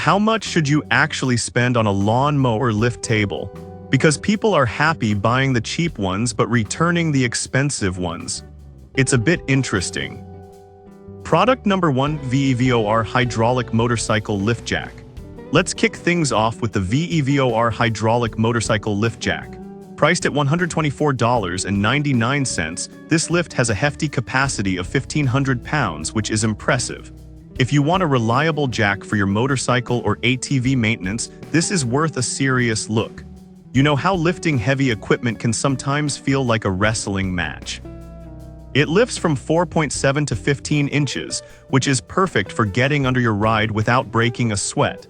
how much should you actually spend on a lawn mower lift table? Because people are happy buying the cheap ones but returning the expensive ones. It's a bit interesting. Product number 1, VEVOR Hydraulic Motorcycle Lift Jack. Let's kick things off with the VEVOR Hydraulic Motorcycle Lift Jack. Priced at $124.99, this lift has a hefty capacity of 1,500 pounds, which is impressive. If you want a reliable jack for your motorcycle or ATV maintenance, this is worth a serious look. You know how lifting heavy equipment can sometimes feel like a wrestling match. It lifts from 4.7 to 15 inches, which is perfect for getting under your ride without breaking a sweat.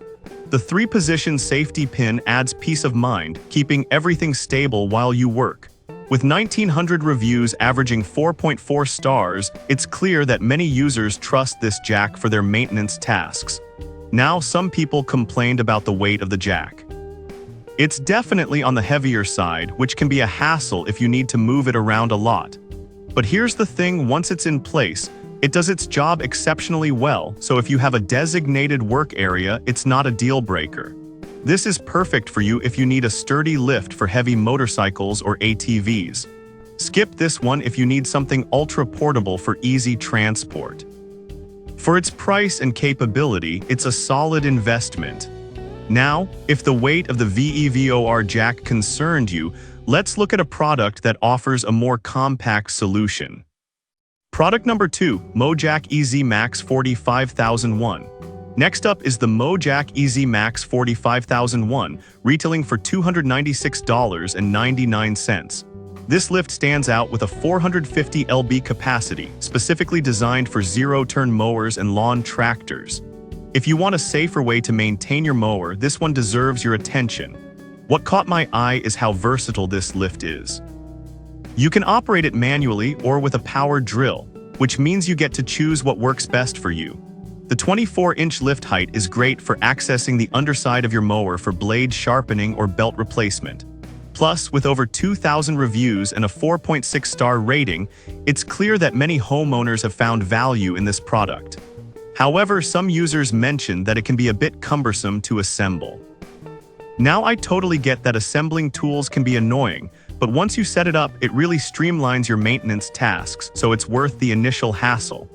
The 3-position safety pin adds peace of mind, keeping everything stable while you work. With 1,900 reviews averaging 4.4 stars, it's clear that many users trust this jack for their maintenance tasks. Now, some people complained about the weight of the jack. It's definitely on the heavier side, which can be a hassle if you need to move it around a lot. But here's the thing, once it's in place, it does its job exceptionally well, so if you have a designated work area, it's not a deal breaker. This is perfect for you if you need a sturdy lift for heavy motorcycles or ATVs. Skip this one if you need something ultra-portable for easy transport. For its price and capability, it's a solid investment. Now, if the weight of the VEVOR jack concerned you, let's look at a product that offers a more compact solution. Product number 2, MoJack EZ Max 45001. Next up is the MoJack EZ Max 45001, retailing for $296.99. This lift stands out with a 450 lb capacity, specifically designed for zero-turn mowers and lawn tractors. If you want a safer way to maintain your mower, this one deserves your attention. What caught my eye is how versatile this lift is. You can operate it manually or with a power drill, which means you get to choose what works best for you. The 24-inch lift height is great for accessing the underside of your mower for blade sharpening or belt replacement. Plus, with over 2,000 reviews and a 4.6-star rating, it's clear that many homeowners have found value in this product. However, some users mentioned that it can be a bit cumbersome to assemble. Now, I totally get that assembling tools can be annoying, but once you set it up, it really streamlines your maintenance tasks, so it's worth the initial hassle.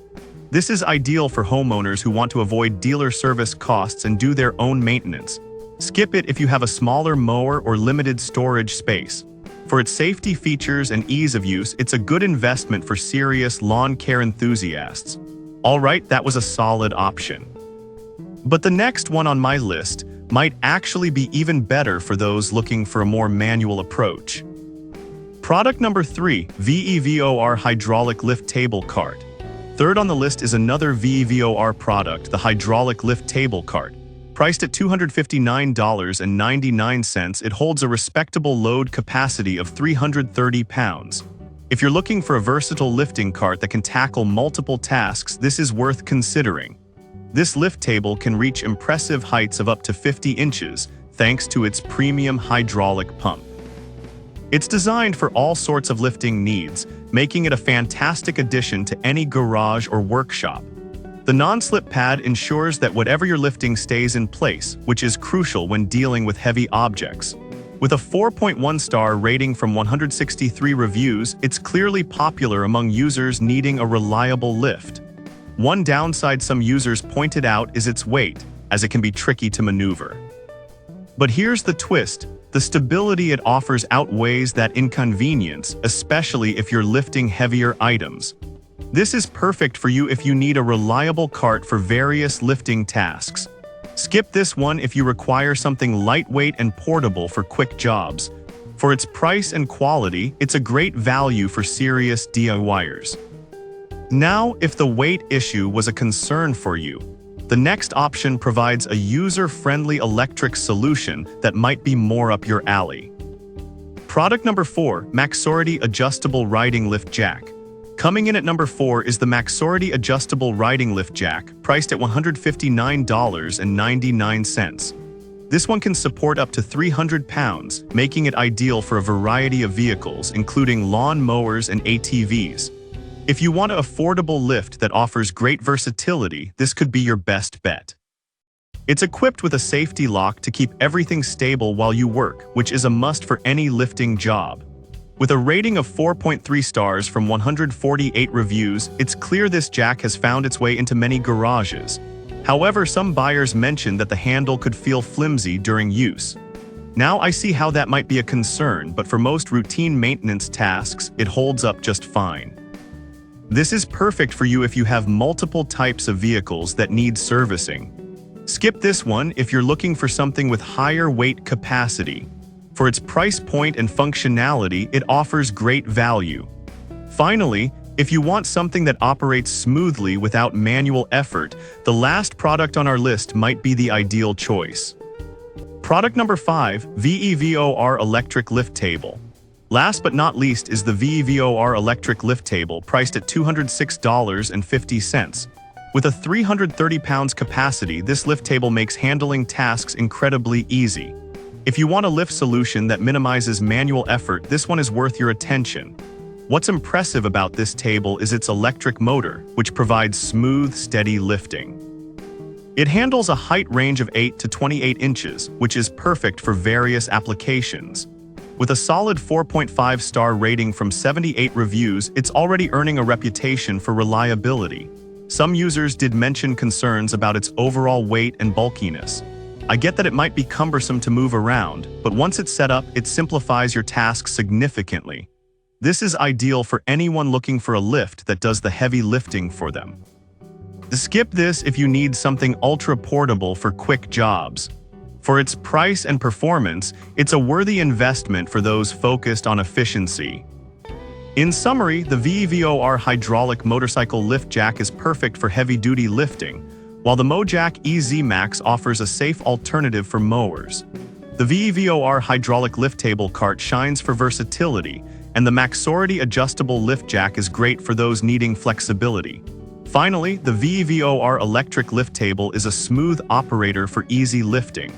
This is ideal for homeowners who want to avoid dealer service costs and do their own maintenance. Skip it if you have a smaller mower or limited storage space. For its safety features and ease of use, it's a good investment for serious lawn care enthusiasts. Alright, that was a solid option. But the next one on my list might actually be even better for those looking for a more manual approach. Product number 3, VEVOR Hydraulic Lift Table Cart. Third on the list is another VEVOR product, the Hydraulic Lift Table Cart. Priced at $259.99, it holds a respectable load capacity of 330 pounds. If you're looking for a versatile lifting cart that can tackle multiple tasks, this is worth considering. This lift table can reach impressive heights of up to 50 inches, thanks to its premium hydraulic pump. It's designed for all sorts of lifting needs, making it a fantastic addition to any garage or workshop. The non-slip pad ensures that whatever you're lifting stays in place, which is crucial when dealing with heavy objects. With a 4.1-star rating from 163 reviews, it's clearly popular among users needing a reliable lift. One downside some users pointed out is its weight, as it can be tricky to maneuver. But here's the twist. The stability it offers outweighs that inconvenience, especially if you're lifting heavier items. This is perfect for you if you need a reliable cart for various lifting tasks. Skip this one if you require something lightweight and portable for quick jobs. For its price and quality, it's a great value for serious DIYers. Now, if the weight issue was a concern for you, the next option provides a user-friendly electric solution that might be more up your alley. Product number 4, Maxority Adjustable Riding Lift Jack. Coming in at number 4 is the Maxority Adjustable Riding Lift Jack, priced at $159.99. This one can support up to 300 pounds, making it ideal for a variety of vehicles, including lawn mowers and ATVs. If you want an affordable lift that offers great versatility, this could be your best bet. It's equipped with a safety lock to keep everything stable while you work, which is a must for any lifting job. With a rating of 4.3 stars from 148 reviews, it's clear this jack has found its way into many garages. However, some buyers mentioned that the handle could feel flimsy during use. Now I see how that might be a concern, but for most routine maintenance tasks, it holds up just fine. This is perfect for you if you have multiple types of vehicles that need servicing. Skip this one if you're looking for something with higher weight capacity. For its price point and functionality, it offers great value. Finally, if you want something that operates smoothly without manual effort, the last product on our list might be the ideal choice. Product number 5, VEVOR Electric Lift Table. Last but not least is the VEVOR Electric Lift Table, priced at $206.50. With a 330 pounds capacity, this lift table makes handling tasks incredibly easy. If you want a lift solution that minimizes manual effort, this one is worth your attention. What's impressive about this table is its electric motor, which provides smooth, steady lifting. It handles a height range of 8 to 28 inches, which is perfect for various applications. With a solid 4.5-star rating from 78 reviews, it's already earning a reputation for reliability. Some users did mention concerns about its overall weight and bulkiness. I get that it might be cumbersome to move around, but once it's set up, it simplifies your tasks significantly. This is ideal for anyone looking for a lift that does the heavy lifting for them. Skip this if you need something ultra-portable for quick jobs. For its price and performance, it's a worthy investment for those focused on efficiency. In summary, the VEVOR hydraulic motorcycle lift jack is perfect for heavy-duty lifting, while the Mojack EZ Max offers a safe alternative for mowers. The VEVOR hydraulic lift table cart shines for versatility, and the Maxority adjustable lift jack is great for those needing flexibility. Finally, the VEVOR electric lift table is a smooth operator for easy lifting.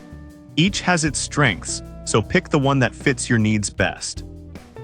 Each has its strengths, so pick the one that fits your needs best.